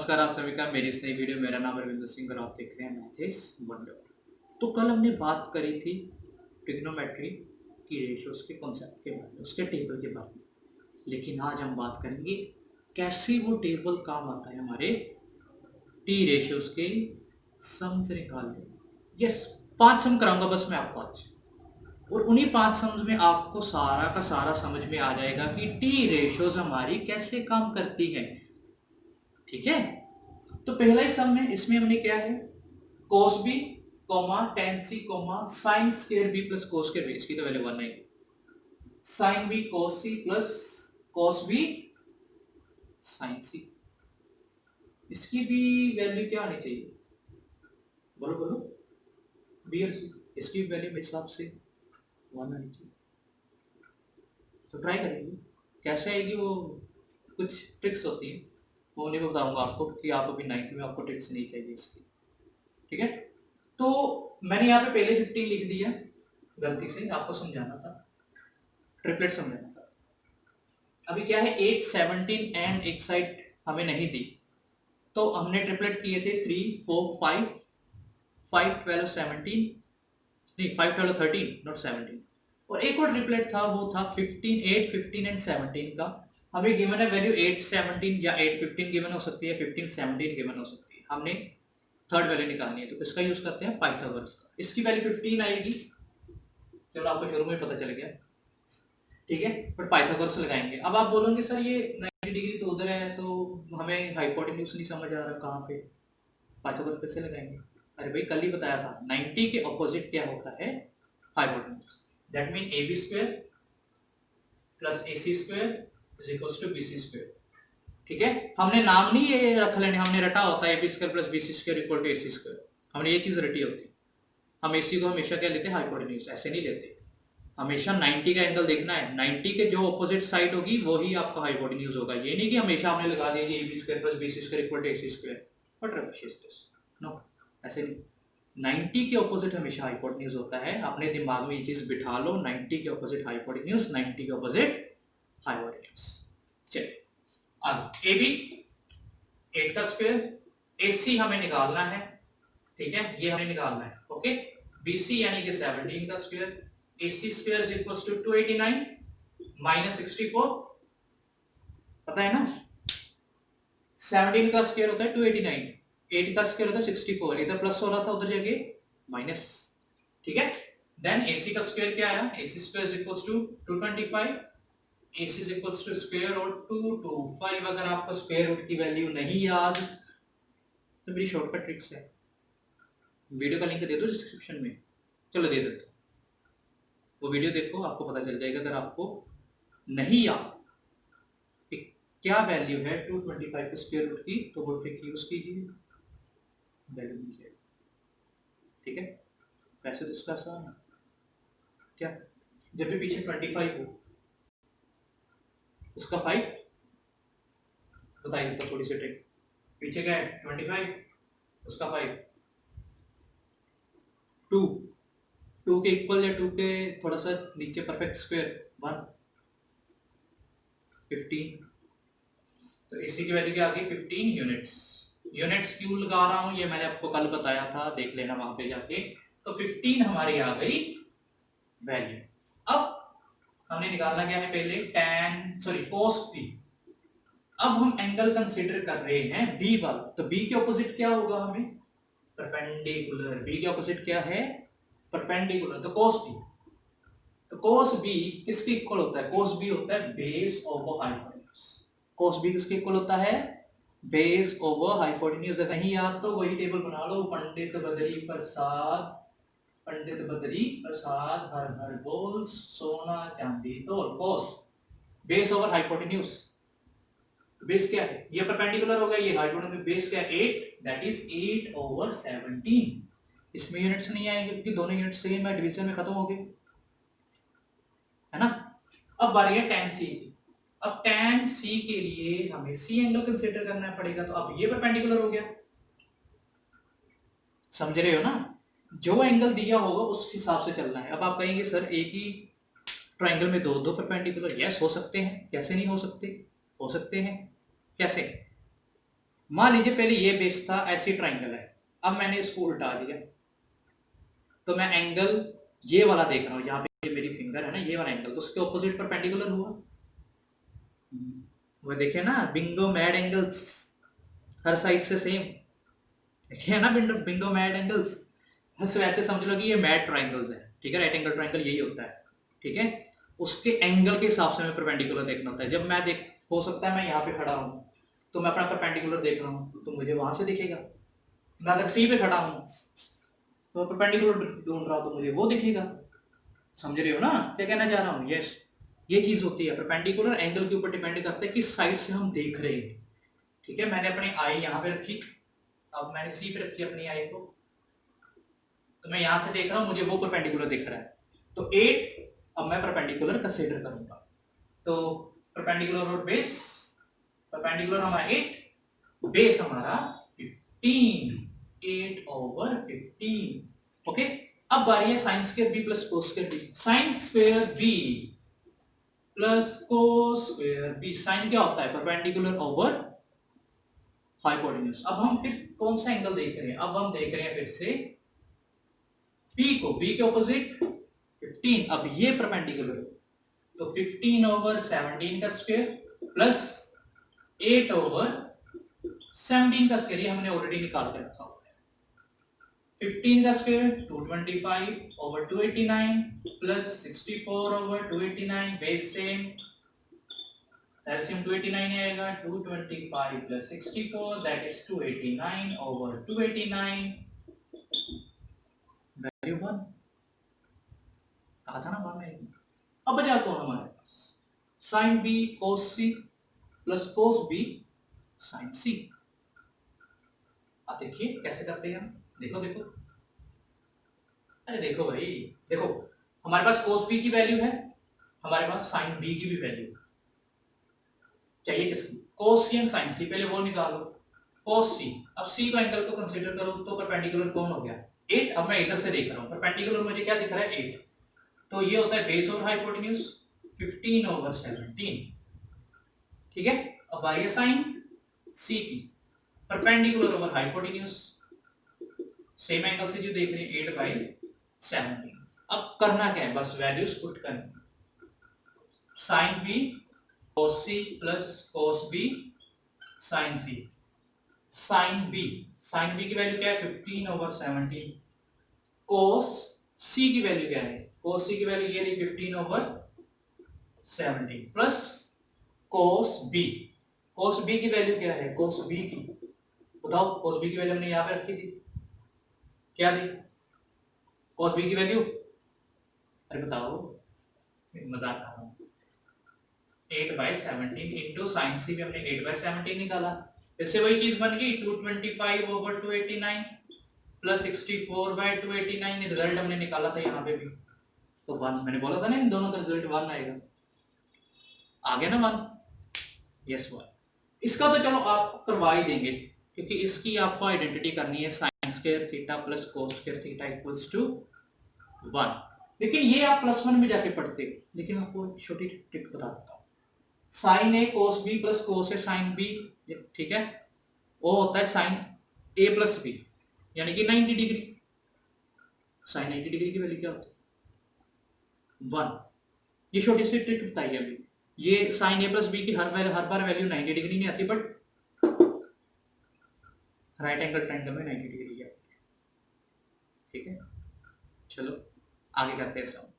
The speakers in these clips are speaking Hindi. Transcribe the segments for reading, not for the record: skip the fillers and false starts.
नमस्कार आप सभी का मेरी इस नई वीडियो। मेरा नाम रविंद्र सिंह और आप देख रहे हैं मैथ्स वंडर। तो कल हमने बात करी थी ट्रिग्नोमेट्री की रेशियोज के कॉन्सेप्ट के बारे में, उसके टेबल के बारे में। लेकिन आज हम बात करेंगे कैसे वो टेबल काम आता है हमारे टी रेशियोज के सम से निकालने। यस, 5 सम कराऊंगा बस मैं आपको आज, और उन्हीं 5 सम्स में आपको सारा का सारा समझ में आ जाएगा कि टी रेशियोज हमारी कैसे काम करती है। ठीक है, तो पहला ही सम है, इसमें हमने क्या है, cos b tan c sin square b plus cos square b, इसकी तो वैल्यू 1 है। sin b cos c plus cos b sin c, इसकी भी वैल्यू क्या आनी चाहिए, बोलो बोलो, b और c, इसकी भी वैल्यू मेरे हिसाब से 1 आनी चाहिए। तो ट्राई करेंगे कैसे आएगी, वो कुछ ट्रिक्स होती है, वो नहीं बताऊंगा आपको कि आप अभी 9th में आपको ट्रिक्स नहीं चाहिए इसकी। ठीक है, तो मैंने यहाँ पे पहले 15 लिख दिया, गलती से आपको समझाना था, ट्रिपलेट समझाना था। अभी क्या है, 8 17 एंड एक साइड हमें नहीं दी, तो हमने ट्रिपलेट किए थे 3 4 5 5 12 17, नहीं 5 12 13 नॉट 17। और एक और ट्रिपलेट था, वो था 15 8 15 एंड 17 का। हमें गिवन है वैल्यू 8 17 या 8 15 गिवन हो सकती है, 15 17 गिवन हो सकती है। हमने थर्ड वैल्यू निकालनी है, तो किसका यूज करते हैं, पाइथागोरस का। इसकी वैल्यू 15 आएगी, चलो आपको शुरू में पता चल गया। ठीक है, पर पाइथागोरस लगाएंगे। अब आप बोलोगे सर ये 90 डिग्री तो उधर है, तो हमें हाइपोटेन्यूज नहीं समझ आ रहा, कहाँ पे पाइथागोरस कैसे लगाएंगे। अरे भाई कल ही बताया था, 90 के ऑपोजिट क्या होता है, hypotenuse. That mean AB square plus AC square is equals to BC square. ठीक है, हमने नाम नहीं ये रख लेने, हमने रटा होता है AB square plus BC square equal to AC square, हमने ये चीज रटी होती है। हम AC को हमेशा क्या लेते हैं, हाइपोटेन्यूज, ऐसे नहीं लेते। हमेशा 90 का एंगल देखना है, 90 के जो ऑपोजिट साइड होगी वही आपका हाइपोटेन्यूज होगा। ये नहीं कि हमेशा हमने लगा दिया कि AB square plus BC square equal to AC square, what rubbish is this, no, ऐसे नहीं। 90 के ऑपोजिट हमेशा हाइपोटेन्यूज होता है, अपने दिमाग में ये चीज बिठा लो, 90 के ऑपोजिट हाइपोटेन्यूज, 90 के ऑपोजिट हाइपोटेन्यूज। चलिए आगे, AB 8 का स्क्वायर, AC हमें निकालना है, ठीक है, ये हमें निकालना है। ओके, BC यानी कि 17 का square, AC square is equals to 289 minus 64, पता है ना, 17 का स्क्वायर होता है 289, 8 का स्क्वायर होता है 64, इधर प्लस हो रहा था उधर जगह माइनस। ठीक है, देन AC का स्क्वायर क्या आया, AC square is equals to 225, AC is equals to square root 225। अगर आपको स्क्वायर रूट की वैल्यू नहीं याद तो मेरी शॉर्टकट ट्रिक्स है, वीडियो का लिंक दे दो डिस्क्रिप्शन में, चलो दे देता हूं, वो वीडियो देखो, आपको पता चल जाएगा। अगर आपको नहीं याद कि क्या वैल्यू है 225 के स्क्वायर रूट की, तो वो ट्रिक यूज कीजिए, वैल्यू मिल जाएगी। ठीक है, वैसे तो इसका आसान है, क्या, जब भी पीछे 25 हो उसका 5 बताइए, देता थोड़ी सी ट्रिक। पीछे क्या है 25, उसका 5, 2 के इक्वल या 2 के थोड़ा सा नीचे परफेक्ट स्क्वायर 1, 15, तो इसी की वैल्यू क्या आ गई 15 यूनिट्स। यूनिट्स क्यों लगा रहा हूं ये मैंने आपको कल बताया था, देख लेना वहां पे जाके। तो 15 हमारी आ गई वैल्यू। अब हमने निकालना क्या है, पहले tan सॉरी cos b। अब हम एंगल कंसीडर कर रहे हैं b वाला, तो b के ऑपोजिट क्या होगा, हमें परपेंडिकुलर। b के ऑपोजिट क्या है, परपेंडिकुलर, तो cos b। तो cos b किसके इक्वल होता है, cos b होता है base over hypotenuse. cos b किसके इक्वल होता है, बेस ओवर हाइपोटेन्यूज। कहीं याद तो वही टेबल बना लो, पंडित बदरी प्रसाद, पंडित बदरी प्रसाद हर हर बोल, सोना चांदी तोल, cos base over hypotenuse. Base क्या है, ये परपेंडिकुलर हो गया, ये हाइपोटेन्यूज, बेस क्या है 8, दैट इज 8 ओवर 17। इसमें यूनिट्स नहीं आएंगे क्योंकि दोनों यूनिट सेम है, डिवीजन में खत्म हो गए, है ना। अब बारी है tan c की। अब tan c के लिए हमें c एंगल कंसीडर करना पड़ेगा, तो अब ये परपेंडिकुलर हो गया, समझ रहे हो ना, जो एंगल दिया होगा उस हिसाब से चलना है। अब आप कहेंगे सर एक ही ट्रायंगल में दो दो परपेंडिकुलर, यस हो सकते हैं, कैसे नहीं हो सकते, हो सकते हैं, कैसे, मान लीजिए पहले ये बेस था, ऐसी ट्राइंगल है, अब मैंने इसको उल्टा दिया, तो मैं एंगल ये वाला देख रहा हूँ, यहाँ पे मेरी फिंगर है ना, ये वाला एंगल, तो उसके ऑपोजिट परपेंडिकुलर हुआ। वो देखे ना, बिंगो मैड एंगल्स, हर साइड से सेम, देखे ना बिंगो मैड एंगल्स। बस वैसे समझ लो कि ये मैड ट्राइंगल्स है, ठीक है, राइट एंगल ट्राइंगल यही होता है, ठीक है। उसके एंगल के हिसाब से हमें परपेंडिकुलर देखना होता है। जब मैं देख, हो सकता है मैं यहाँ पे खड़ा हूँ तो मैं अपना परपेंडिकुलर देख रहा हूँ, तो मुझे वहां से दिखेगा। मैं अगर सी पे खड़ा हूँ तो परपेंडिकुलर ढूंढ रहा हूँ तो मुझे वो दिखेगा। समझ रहे हो ना क्या कहना चाह रहा हूँ? यस, ये चीज होती है। परपेंडिकुलर एंगल के ऊपर डिपेंड करता है किस साइड से हम देख रहे हैं, ठीक है। मैंने अपनी आई यहाँ पे रखी, अब मैंने सी पे रखी अपनी आई को, तो मैं यहां से देख रहा हूं, मुझे वो परपेंडिकुलर दिख रहा है, तो 8 अब मैं परपेंडिकुलर कंसीडर करूंगा। तो परपेंडिकुलर और बेस, परपेंडिकुलर हमारा 8, बेस हमारा 15, 8/15। ओके, अब बारी है sine square B plus cos square B. Sine square B plus cos square B, sine क्या होता है? Perpendicular over hypotenuse. अब हम फिर कौन सा एंगल देख रहे हैं? अब हम देख रहे हैं फिर से P को, B के ऑपोजिट 15, अब ये परपेंडिकुलर, तो 15/17 का स्क्वायर प्लस 8/17 का स्क्वायर, ये हमने ऑलरेडी निकाल के रखा हुआ है। 15 का square 225/289 plus 64/289, base same, LCM 289 आएगा, 225 प्लस 64 दैट इज 289/289, वैल्यू 1 कहा था ना बाद में। अब बचा कौन हमारे पास? Sine B cos C plus cos B sine C. अब देखिए कैसे करते हैं हम, देखो देखो, अरे देखो भाई, देखो हमारे पास कोस बी की वैल्यू है, हमारे पास साइन बी की भी वैल्यू है, चाहिए किसकी? कोस सी एंड साइन सी, पहले वो निकालो कोस सी। अब सी को एंगल को कंसीडर करो, तो परपेंडिकुलर कौन हो गया? 8। अब मैं इधर से देख रहा हूं, परपेंडिकुलर मुझे क्या दिख रहा है? 8, तो ये होता है बेस और हाइपोटेन्यूज 15/17, ठीक है। अब आइए साइन सी की, perpendicular over hypotenuse, same angle से जो देख रहे हैं 8/17। अब करना क्या है? बस वैल्यूज पुट करनी, sine B cos C plus cos B sine C. Sine B की वैल्यू क्या है? 15/17। cos सी की वैल्यू क्या है? cos सी की वैल्यू ये रही 15/17 प्लस cos बी की वैल्यू क्या है? cos बी की बताओ, cos बी की वैल्यू हमने यहां पे रखी थी, क्या थी cos बी की वैल्यू? अरे बताओ, मजाक कर रहा हूं। 8/17 इंटू साइन सी भी हमने 8/17 निकाला, फिर से वही चीज बन गई 225/289 प्लस 64/289, रिजल्ट हमने निकाला था यहाँ पे भी, तो 1, मैंने बोला था ना इन दोनों का रिजल्ट 1 आएगा, आ गया ना 1? यस 1। इसका तो चलो आप करवा ही देंगे, क्योंकि इसकी आपको आइडेंटिटी करनी है, sine square theta plus cos square theta equals to 1। लेकिन ये आप +1 में जाके पढ़ते हो, लेकिन आपको छोटी ट्रिक बता देता हूँ। साइन ए कोस बी प्लस कोस ए साइन बी, ठीक है, वो होता है साइन ए प्लस बी, यानी कि 90 डिग्री। साइन 90 डिग्री की वैल्यू क्या होती है? 1। ये छोटी सी ट्रिक बताइए अभी, ये साइन ए प्लस बी की हर बार वैल्यू 90 डिग्री नहीं आती, बट राइट एंगल ट्रायंगल में 90 डिग्री है, ठीक है। चलो आगे करते हैं सब।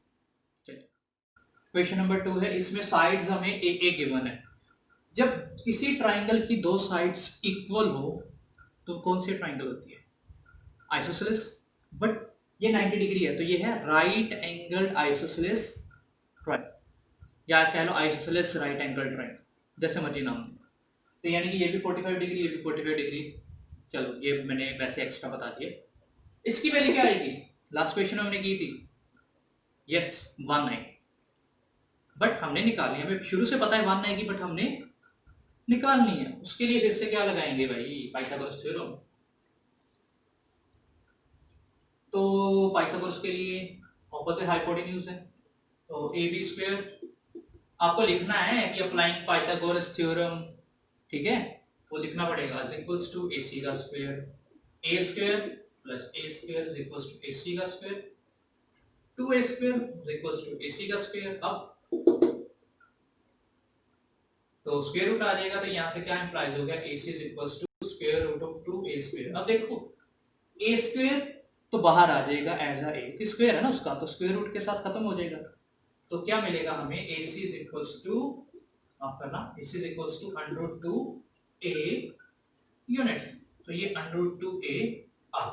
क्वेश्चन नंबर 2 है, इसमें साइड्स हमें ए गिवन है। जब किसी ट्राइंगल की दो साइड्स इक्वल हो तो कौन सी ट्राइंगल होती है? आइसोसेलेस। बट ये 90 डिग्री है, तो ये है राइट एंगल्ड आइसोसेलेस ट्राइंगल, या कह लो आइसोसेलेस राइट एंगल ट्राइंगल, जैसे मर्जी नाम। तो यानी कि ये भी 45 डिग्री, ये भी 45 डिग्री। चलो ये मैंने वैसे एक्स्ट्रा बता दिया। इसकी वैल्यू क्या आएगी? लास्ट क्वेश्चन हमने की थी, यस 1 आएगी, बट हमने निकाली, हमें शुरू से पता है 1 आएगी, बट हमने निकालनी है। उसके लिए फिर से क्या लगाएंगे भाई? Pythagoras theorem. तो पाइथागोरस के लिए ऑपोजिट हाइपोटेन्यूज है, तो ab² आपको लिखना है कि अप्लाइंग पाइथागोरस थ्योरम, ठीक है, वो लिखना पड़ेगा इज इक्वल्स टू AC का square, A square plus A square is equals to AC का square, 2A square is equals to AC का स्क्वायर। अब तो स्क्वायर रूट आ जाएगा, तो यहाँ से क्या इंप्लाइज हो गया, AC is equals to square root of 2A square. अब देखो A स्क्वायर तो बाहर आ जाएगा एज अ A स्क्वायर है ना उसका, तो स्क्वायर रूट के साथ खत्म हो जाएगा। तो क्या मिलेगा हमें, AC इज इक्वल्स टू, आप करना, AC is equals to under 2A units, तो ये अंडर 2A आ,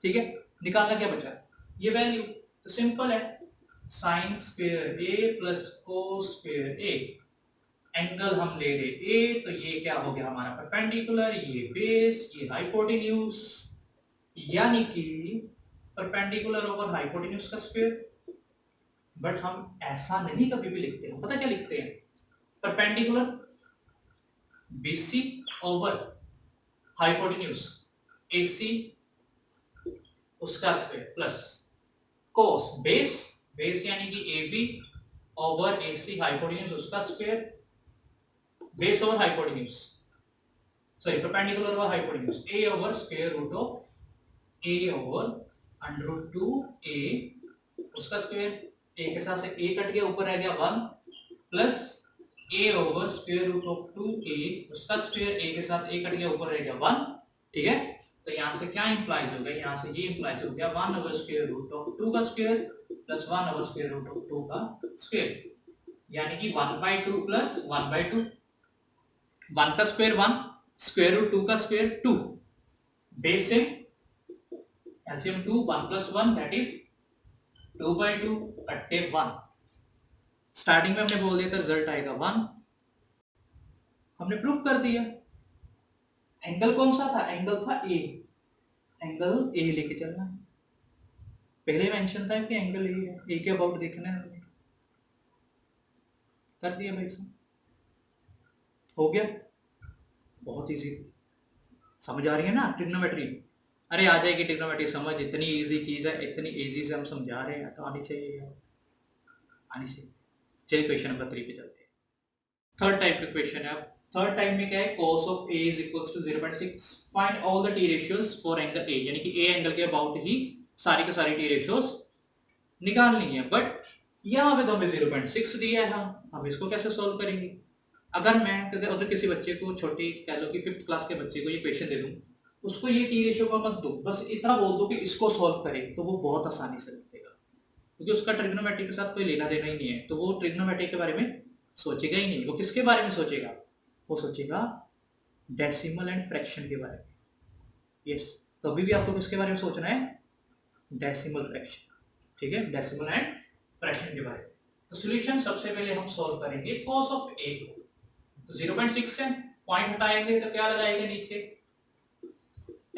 ठीक है। निकालना क्या बचा, ये वैल्यू, तो सिंपल है, sine square A plus cos square A, angle हम ले रहे A, तो ये क्या हो गया हमारा परपेंडिकुलर, ये बेस, ये हाइपोटेन्यूज, यानी कि परपेंडिकुलर ओवर हाइपोटेन्यूज का स्क्वायर। बट हम ऐसा नहीं कभी भी लिखते हैं, पता क्या लिखते हैं, perpendicular BC over hypotenuse AC उसका square plus cos base, base यानी कि AB ओवर AC हाइपोटेन्यूज उसका square, base over hypotenuse, sorry perpendicular over hypotenuse, A over square root of A over under root 2A उसका स्क्वायर, A के साथ से A कट गया, ऊपर रह गया 1 plus A over square root of 2A उसका स्क्वायर, A के साथ A कट गया, ऊपर रह गया 1, ठीक है। तो यहाँ से क्या इंप्लाइज हो गया, यहाँ से ये इंप्लाइज हो गया 1 ओवर स्क्वायर रूट ऑफ 2 का square plus 1 over square root of 2 का स्क्वायर, यानी कि 1/2 प्लस 1/2, 1 का स्क्वायर 1, स्क्वायर रूट 2 का स्क्वायर 2, बेस से एलसीएम 2, 1 प्लस 1 दैट इज 2/2 कट्टे 1। स्टार्टिंग में हमने बोल दिया था रिजल्ट आएगा 1, हमने प्रूफ कर दिया। एंगल कौन सा था, एंगल था A, एंगल A लेके चलना है, पहले मेंशन था कि एंगल A है, A के अबाउट देखना है, कर दिया भाई साहब, हो गया, बहुत इजी, समझ आ रही है ना ट्रिग्नोमेट्री, अरे आ जाएगी ट्रिग्नोमेट्री समझ, इतनी इजी चीज है, इतनी इजी से हम समझा रहे हैं तो आनी चाहिए यार, आनी चाहिए। चलिए क्वेश्चन नंबर 3 पे चलते हैं। थर्ड टाइप का क्वेश्चन है। अब थर्ड टाइप में क्या है, cos of A is equals to 0.6, find all the T ratios for angle A, यानी कि A एंगल के अबाउट ही सारी के सारी T ratios निकालनी है। बट यहाँ पे तो हमें 0.6 दिया है, हम इसको कैसे सॉल्व करेंगे। अगर मैं अगर किसी बच्चे को, छोटी कह लो कि 5th क्लास के बच्चे को ये क्वेश्चन दे दूं, उसको ये टी रेशियो का मत दो, बस इतना बोल दो कि इसको सॉल्व करे, तो वो बहुत आसानी से लिख देगा, क्योंकि उसका ट्रिग्नोमेट्री के साथ कोई लेना देना ही नहीं है, तो वो ट्रिग्नोमेट्री के बारे में सोचेगा ही नहीं। वो किसके बारे में सोचेगा, वो सोचेगा डेसिमल एंड फ्रैक्शन के बारे में। यस, तो अभी भी आपको किसके बारे में सोचना है, डेसिमल फ्रैक्शन, ठीक है, डेसिमल एंड फ्रैक्शन के बारे में। तो सॉल्यूशन सबसे पहले हम सॉल्व करेंगे cos ऑफ A को, तो 0.6 से पॉइंट हटाएंगे तो क्या लगाएंगे नीचे,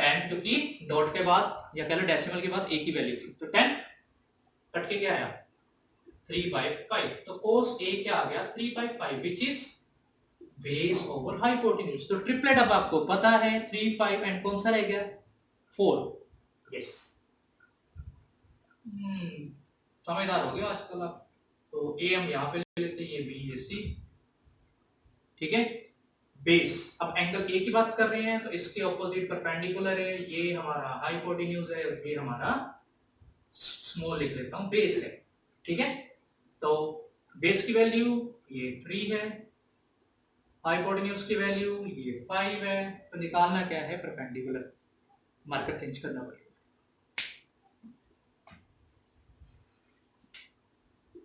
10 क्योंकि डॉट के बाद या कह लो डेसिमल के बाद A की वैल्यू थी, तो 10 कट के क्या आया 3/5, तो cos A क्या आ गया 3/5 which is base over hypotenuse. तो ट्रिपलेट अब आपको पता है 3, 5 एंड कौन सा रह गया 4। यस, समझदार हो गया आजकल आप। तो A हम यहाँ पे ले लेते हैं, ये B ये C, ठीक है। बेस, अब एंगल A की बात कर रहे हैं तो इसके ऑपोजिट परपेंडिकुलर है, ये हमारा हाइपोटेन्यूज है, ये हमारा स्मॉल लिख लेता हूं बेस है, ठीक है। तो बेस की वैल्यू ये 3 है, हाइपोटेन्यूज की वैल्यू ये 5 है, तो निकालना क्या है परपेंडिकुलर, मार्कर चेंज करना पड़ेगा,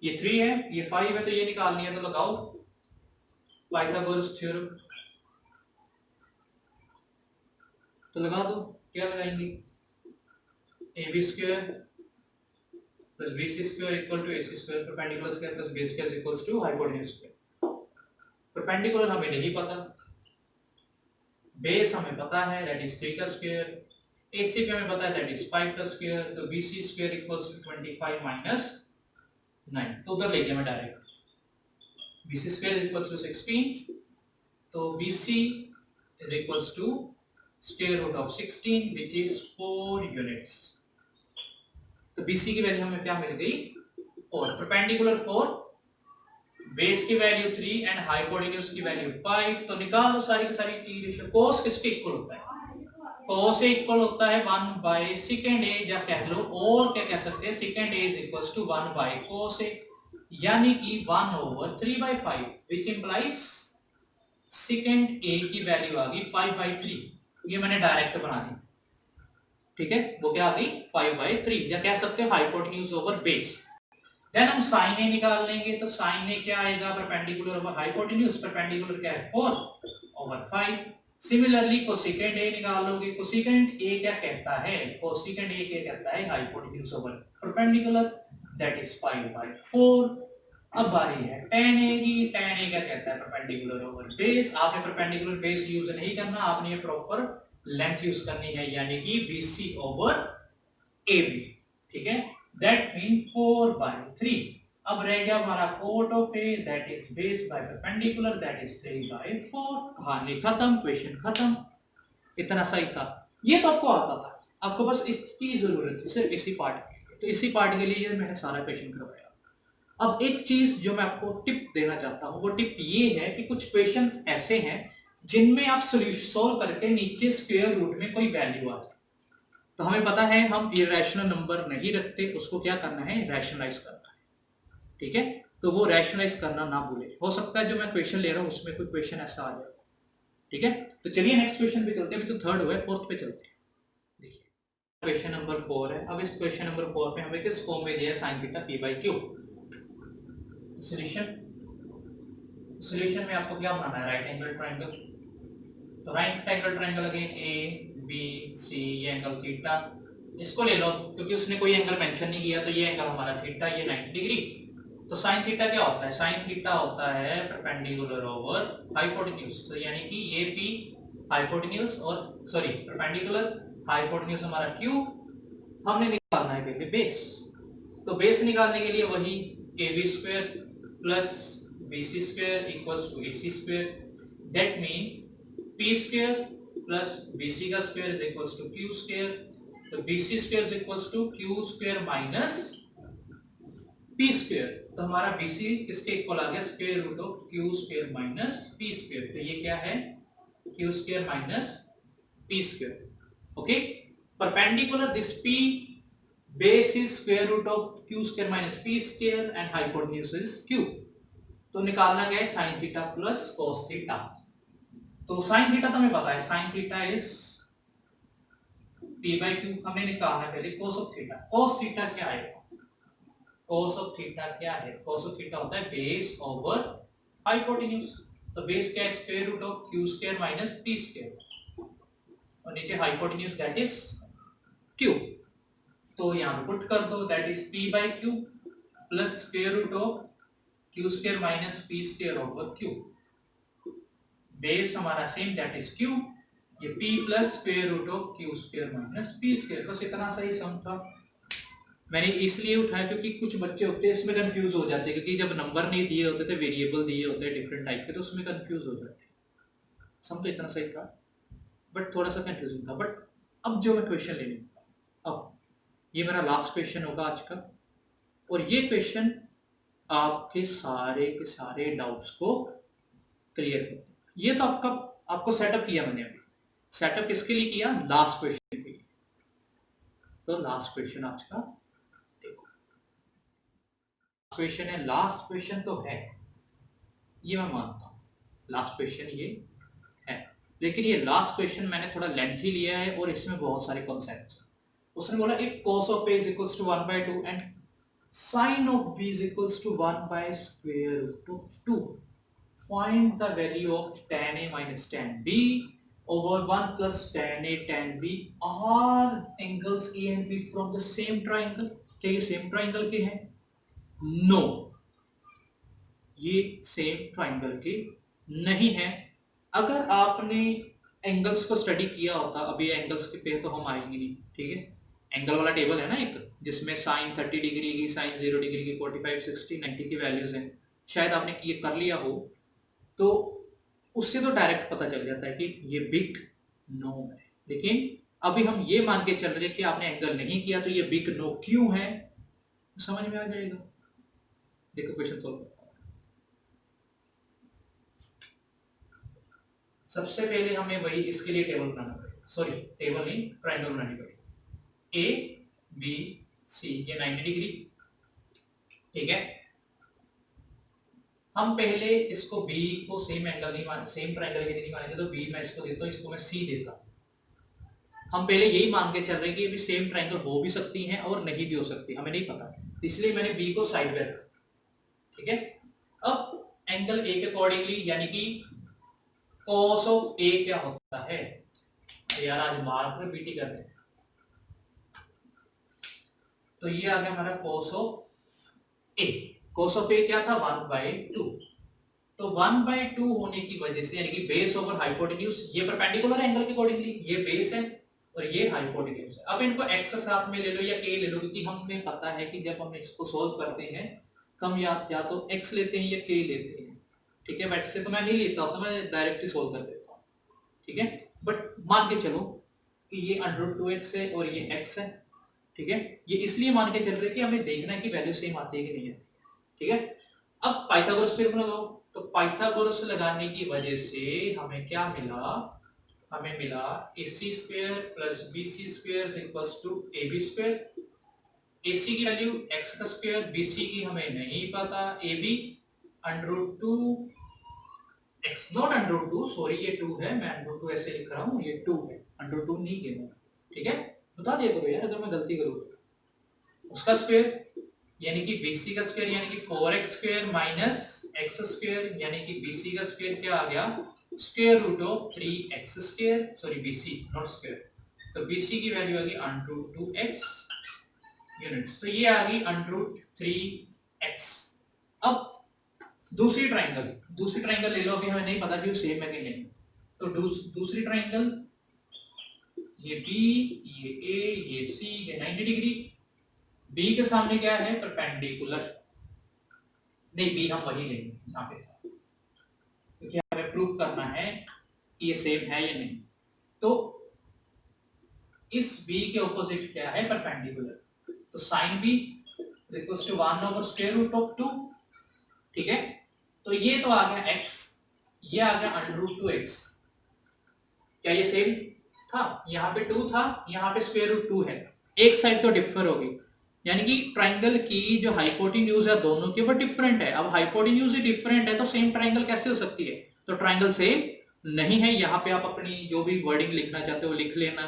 ये 3 है ये 5 है, तो ये निकालनी है, तो लगाओ पाइथागोरस थ्योरम, तो लगा दो, क्या लगाएंगे AB square plus BC square equal to AC square, perpendicular square plus base square equals to hypotenuse square. Perpendicular हमें नहीं पता, बेस हमें पता है दैट इज 3 का स्क्वायर, AC का हमें पता है दैट इज 5 का स्क्वायर, तो BC square equals to 25 minus 9, तो उधर ले गया मैं direct, BC square equals to 16, तो BC is equals to square root of 16 which is 4 units। तो BC की वैल्यू हमें क्या मिल गई 4, परपेंडिकुलर 4 बेस की वैल्यू 3 एंड हाइपोटेन्यूज की वैल्यू 5, तो निकाल लो सारी की सारी टी रेशियो। कोस किसके इक्वल होता है? कोस से इक्वल होता है 1 बाय सेकेंड ए, या कह लो और क्या कह सकते हैं, secant A is equals to 1 by cos A, यानी कि 1 over 3 by 5, which implies secant A की वैल्यू आ गई 5 बाय 3। ये मैंने डायरेक्ट बना दी, ठीक है, वो क्या आ गई 5 बाय 3, या कह सकते हो हाइपोटेन्यूज ओवर बेस। देन हम साइन ए निकाल लेंगे, तो साइन ए क्या आएगा, परपेंडिकुलर ओवर हाइपोटेन्यूज, परपेंडिकुलर क्या है 4 ओवर 5। सिमिलरली कोसेकेंट ए निकाल लोगे, कोसेकेंट ए क्या कहता है, कोसेकेंट ए क्या कहता है, hypotenuse over perpendicular, that is 5 by 4। अब बारी है tan ए की, tan ए क्या कहता है, परपेंडिकुलर ओवर बेस। आपने परपेंडिकुलर बेस यूज नहीं करना, आपने ये प्रॉपर लेंथ यूज करनी है, यानी कि BC ओवर AB, ठीक है, दैट मीन 4 बाय 3। अब रह गया हमारा cot of A, that is base by perpendicular, that is 3 by 4। कहानी खत्म, क्वेश्चन खत्म। इतना सही था, ये तो आपको आता था, आपको बस इसकी जरूरत थी, सिर्फ इसी पार्ट की। तो इसी पार्ट के लिए मैंने सारा क्वेश्चन करवाया। अब एक चीज जो मैं आपको टिप देना चाहता हूं, वो टिप ये है कि कुछ क्वेश्चंस ऐसे हैं जिनमें आप सॉल्यूशन सॉल्व करके नीचे स्क्वायर रूट में कोई वैल्यू आ जाए, तो हमें पता है हम इरेशनल नंबर नहीं रखते, उसको क्या करना है, रैशनलाइज करना है, ठीक है। तो वो रैशनलाइज करना ना भूले, हो सकता है जो मैं क्वेश्चन ले रहा हूं उसमें कोई क्वेश्चन ऐसा आ जाए, ठीक है। तो चलिए नेक्स्ट क्वेश्चन पे चलते हैं, तो थर्ड हुआ है, फोर्थ पे चलते हैं। देखिए क्वेश्चन नंबर 4 है। अब इस क्वेश्चन नंबर 4 पे हमें किस फॉर्म में दिया है, sin theta p by q। Solution में आपको क्या बनाना है, राइट एंगल ट्रायंगल। तो right angle triangle again A B C, ये एंगल थीटा, इसको ले लो, क्योंकि उसने कोई एंगल मेंशन नहीं किया, तो ये एंगल हमारा थीटा, ये 90 डिग्री। तो sin थीटा क्या होता है, sin थीटा होता है परपेंडिकुलर ओवर हाइपोटेन्यूज, तो यानी कि ये p हाइपोटेन्यूज और सॉरी परपेंडिकुलर, हाइपोटेन्यूज हमारा q, हमने निकालना है पहले बेस। तो बेस निकालने के लिए वही ab square plus bc square equals to ac square, that mean p square plus bc का square is equals to q square, तो bc square is equals to q square minus p square. तो हमारा bc किसके इक्वल आ गया, square root of q square minus p square, तो ये क्या है q square minus p square, okay. Perpendicular this p base is square root of q square minus p square and hypotenuse is q। तो निकालना क्या है, sin theta plus cos theta. तो sin थीटा तो हमें पता है, sin theta is p by q। हमने निकालना पहले cos of theta. cos theta क्या है, cos ऑफ थीटा क्या है, cos ऑफ थीटा होता है बेस ओवर हाइपोटेन्यूज। तो बेस क्या है, square root of q square minus p square, और नीचे हाइपोटेन्यूज दैट इज q। तो यहाँ पे पुट कर दो, that is p by q plus square root of q square minus p square over q। Base हमारा सेम दैट इज q, ये p plus square root of q square minus p square. बस इतना सही सम था। मैंने इसलिए उठाया क्योंकि कुछ बच्चे होते हैं इसमें कंफ्यूज हो जाते हैं, क्योंकि जब नंबर नहीं दिए होते थे, वेरिएबल दिए होते हैं डिफरेंट टाइप के, तो उसमें कंफ्यूज हो जाते हैं। सम तो इतना सही था बट थोड़ा सा कंफ्यूजिंग था। बट अब जो मैं क्वेश्चन ले लूंगा, अब ये मेरा लास्ट क्वेश्चन होगा आज का, और ये क्वेश्चन आपके के सारे डाउट्स को क्लियर करता है। ये तो आपको सेटअप किया मैंने अभी। सेटअप किसके लिए किया, लास्ट क्वेश्चन के लिए। तो लास्ट क्वेश्चन आज का देखो, क्वेश्चन है, लास्ट क्वेश्चन तो है, ये मैं मानता हूं, लास्ट क्वेश्चन ये है, लेकिन ये लास्ट क्वेश्चन मैंने थोड़ा लेंथी लिया है और इसमें बहुत सारे कॉन्सेप्ट्स। उसने बोला if cos of a is equals to 1 by 2 and sin of b is equals to 1 by square root of 2, find the value of tan a minus tan b over 1 plus tan a tan b। are angles a and b from the same triangle? क्या ये सेम ट्राइंगल के हैं? नो, ये सेम ट्राइंगल के नहीं है। अगर आपने एंगल्स को स्टडी किया होता, अभी एंगल्स के पे तो हम आएंगे नहीं, ठीक है। एंगल वाला टेबल है ना एक, जिसमें sin 30 डिग्री की, sin 0 डिग्री की, 45, 60, 90 की वैल्यूज हैं, शायद आपने ये कर लिया हो, तो उससे तो डायरेक्ट पता चल जाता है कि ये बिग नो है। लेकिन अभी हम ये मान के चल रहे हैं कि आपने एंगल नहीं किया, तो ये बिग नो क्यों है, समझ में आ जाएगा। देखो क्वेश्चन सॉल्व करता हूं। सबसे पहले हमें वही इसके लिए टेबल बनाना पड़ेगा, सॉरी टेबल नहीं, ट्रायंगल बनानी पड़ेगी। ए बी सी ये 90 डिग्री, ठीक है। हम पहले इसको बी को सेम एंगल नहीं माने, सेम ट्रायंगल के नहीं मानेंगे, तो बी मैं इसको देता हूँ, इसको मैं सी देता हूँ। हम पहले यही मान के चल रहे हैं कि ये सेम ट्रायंगल हो भी सकती हैं और नहीं भी हो सकती, हमें नहीं पता, इसलिए मैंने बी को साइड में रखा, ठीक है। अब एंगल ए के अकॉर्डिंगली, यानी कि cos ऑफ ए क्या होता है, यार आज मार पर बीटी कर रहे हैं, तो ये आ गया हमारा cos of A. cos of A क्या था, 1/2, तो 1/2 होने की वजह से, यानी कि बेस ओवर हाइपोटेन्यूज, ये परपेंडिकुलर है एंगल के अकॉर्डिंगली, ये बेस है और ये हाइपोटेन्यूज है। अब इनको x साथ में ले लो या k ले लो, क्योंकि हमें पता है कि जब हम इसको सोल्व करते हैं हम या तो x लेते हैं या k लेते हैं, ठीक है। बट से तो मैं नहीं लेता हूं, तो मैं डायरेक्ट ही सोल्व कर देता हूं, ठीक है। बट मान के चलो कि ये √2x है और ये x है, ठीक है। ये इसलिए मान के चल रहे हैं कि हमें देखना है कि वैल्यू सेम आती है कि नहीं आती, ठीक है। अब पाइथागोरस थ्योरम लगाओ, तो पाइथागोरस लगाने की वजह से हमें क्या मिला, हमें मिला ac² + bc² = ab²। ac की वैल्यू x का स्क्वायर, bc की हमें नहीं पता, ab √2 x, नॉट √2, सॉरी ये 2 है, मैं √2 ऐसे लिख रहा हूं, ये 2 है, √2 नहीं लेना, ठीक है। बता दिया करो यार अगर मैं गलती करूं, उसका स्क्वायर यानी कि bc का स्क्वायर यानी कि 4x² - x² यानी कि bc का स्क्वायर क्या आ गया, √3x², sorry bc not square, तो bc की वैल्यू आ गई √2x यूनिट्स, तो ये आ गई √3x। अब दूसरी ट्रायंगल ले लो, अभी हमें नहीं पता कि वो सेम है कि नहीं, तो दूसरी ट्रायंगल, ये b, ये a, ये c, ये 90 डिग्री, b के सामने क्या है, परपेंडिकुलर, नहीं b हम वही लेंगे यहाँ पे, क्योंकि हमें प्रूव करना है कि ये सेम है या नहीं। तो इस b के ऑपोजिट क्या है, परपेंडिकुलर, तो sin b = 1/√2, ठीक है। तो ये तो आ गया x, ये आ गया √2x, क्या ये सेम था, यहाँ पे 2 था, यहाँ पे √2 है, एक साइड तो डिफर होगी, यानी कि ट्रायंगल की जो हाइपोटेन्यूज है दोनों के वो डिफरेंट है। अब हाइपोटेन्यूज ही डिफरेंट है तो सेम ट्रायंगल कैसे हो सकती है, तो ट्रायंगल सेम नहीं है। यहाँ पे आप अपनी जो भी वर्डिंग लिखना चाहते हो लिख लेना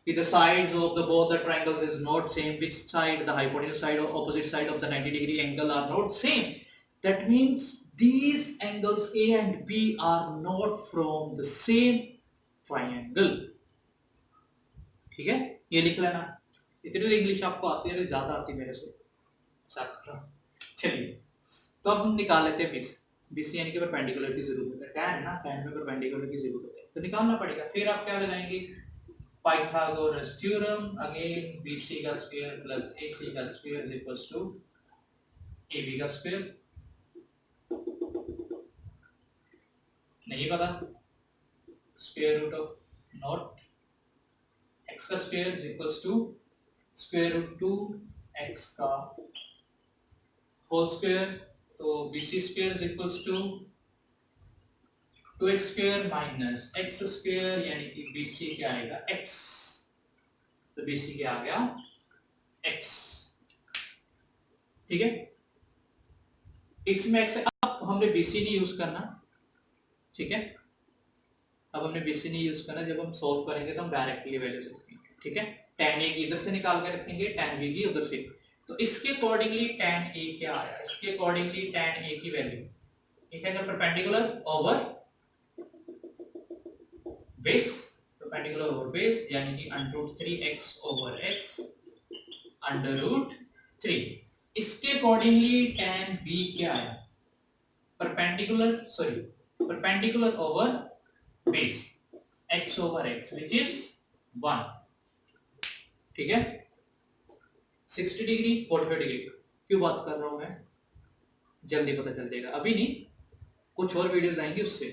कि the sides of the both the triangles is not same, which side, the hypotenuse side or opposite side of the 90 degree angle are not same, that means these angles A and B are not from the same triangle, ठीक है। ये लिख लेना, इतनी इंग्लिश आपको आती है, ज्यादा आती है मेरे से, चलिए। तो अब हम निकाल लेते हैं बीसी यानी कि परपेंडिकुलर की जरूरत है, क्या है ना, टैन में परपेंडिकुलर की जरूरत है, तो निकालना पड़ेगा। फिर आप क्या लगाएंगे, पाइथागोरस थ्योरम, अगेन बीसी का स्क्वायर प्लस एसी का स्क्वायर इक्वल्स टू एबी का स्क्वायर, नहीं पता, square root of not x का स्क्वायर इक्वल्स टू √2x का होल स्क्वायर, तो bc² equals to 2x² - x² यानी कि bc क्या आएगा x, तो bc क्या आ गया x, ठीक है। इसमें x, अब हमने bc नहीं यूज करना, ठीक है। अब हमने bc नहीं यूज करना, जब हम सॉल्व करेंगे तो हम डायरेक्टली वैल्यू रखेंगे, ठीक है। tan a की इधर से निकाल के रखेंगे, tan b की उधर से, तो इसके अकॉर्डिंगली tan a क्या आया, इसके अकॉर्डिंगली tan a की वैल्यू, ठीक है, जब perpendicular over base, perpendicular over base यानी कि √3x/x √3, इसके अकॉर्डिंगली tan b क्या आया, perpendicular over base x/x which is 1, ठीक है। 60 डिग्री 45 डिग्री क्यों बात कर रहा हूं मैं, जल्दी पता चल जाएगा, अभी नहीं, कुछ और वीडियोस आएंगी उससे।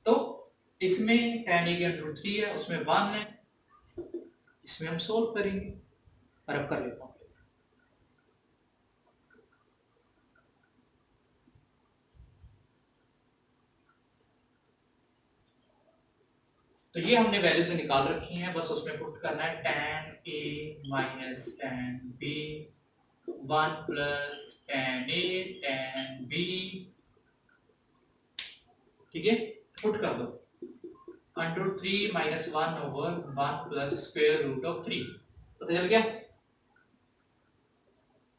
तो इसमें tan a की √3 है, उसमें 1 है, इसमें हम सोल्व करेंगे, और अब कर लेता हूं। तो ये हमने वैल्यू से निकाल रखी हैं, बस उसमें पुट करना है tan a minus tan b 1 plus tan a tan b, ठीक है, पुट कर दो under 3 minus 1 over 1 plus square root of 3, पता चल गया,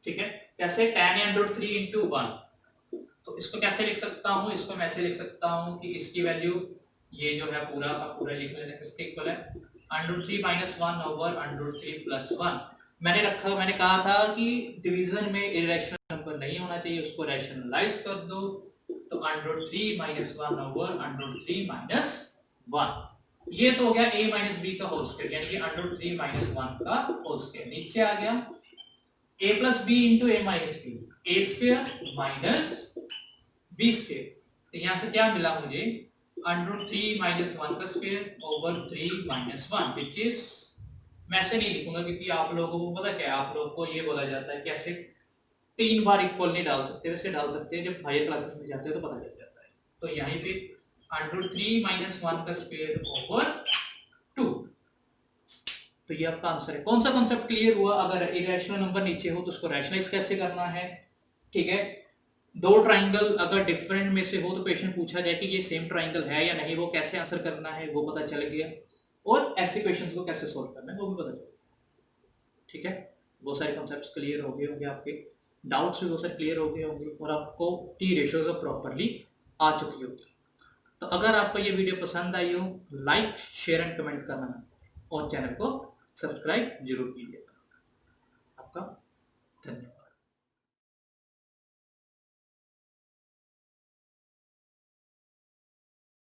ठीक है। कैसे, tan a अंडर 3 इंटू 1, तो इसको कैसे लिख सकता हूँ, इसको मैं ऐसे लिख सकता हूँ कि इसकी वैल्यू ये जो है पूरा का पूरा लिख लेते हैं, इसके इक्वल है under 3 minus 1 over under 3 plus 1। मैंने कहा था कि डिवीजन में इरेशनल नंबर नहीं होना चाहिए, उसको रैशनलाइज कर दो, तो under 3 minus 1 over under 3 minus 1, ये तो हो गया a माइनस बी का होल स्क्वायर, यानी कि अंडर 3 माइनस 1 का होल स्क्वायर। नीचे आ गया a plus B into A minus B, A square minus B square, तो यहां से क्या मिला मुझे, अंडर 3 माइनस 1 का square over 3 minus 1, which is, मैं ऐसे नहीं लिखूंगा क्योंकि आप लोगों को पता क्या है, आप लोगों को ये बोला जाता है कि ऐसे 3 बार इक्वल नहीं डाल सकते, वैसे डाल सकते हैं, जब हायर क्लासेस में जाते हैं तो पता चल जाता है। तो यहीं पे अंडर 3 माइनस 1 का स्क्वायर ओवर 2, तो ये आपका आंसर है। कौन सा कॉन्सेप्ट क्लियर हुआ, अगर इरेशनल नंबर नीचे हो तो उसको रैशनलाइज कैसे करना है, ठीक है। दो ट्राइंगल अगर डिफरेंट में से हो तो क्वेश्चन पूछा जाए कि ये सेम ट्राइंगल है या नहीं, वो कैसे आंसर करना है वो पता चल गया, और ऐसे क्वेश्चंस को कैसे सॉल्व करना है वो भी पता चल गया, ठीक है। वो सारे कॉन्सेप्ट्स क्लियर हो गए होंगे, आपके डाउट्स भी वो सारे क्लियर हो गए होंगे, और आपको टी रेशियोज प्रॉपर्ली आ चुकी होगी। तो अगर आपको ये वीडियो पसंद आई हो, लाइक शेयर एंड कमेंट करना, और चैनल को सब्सक्राइब जरूर कीजिएगा। आपका धन्यवाद।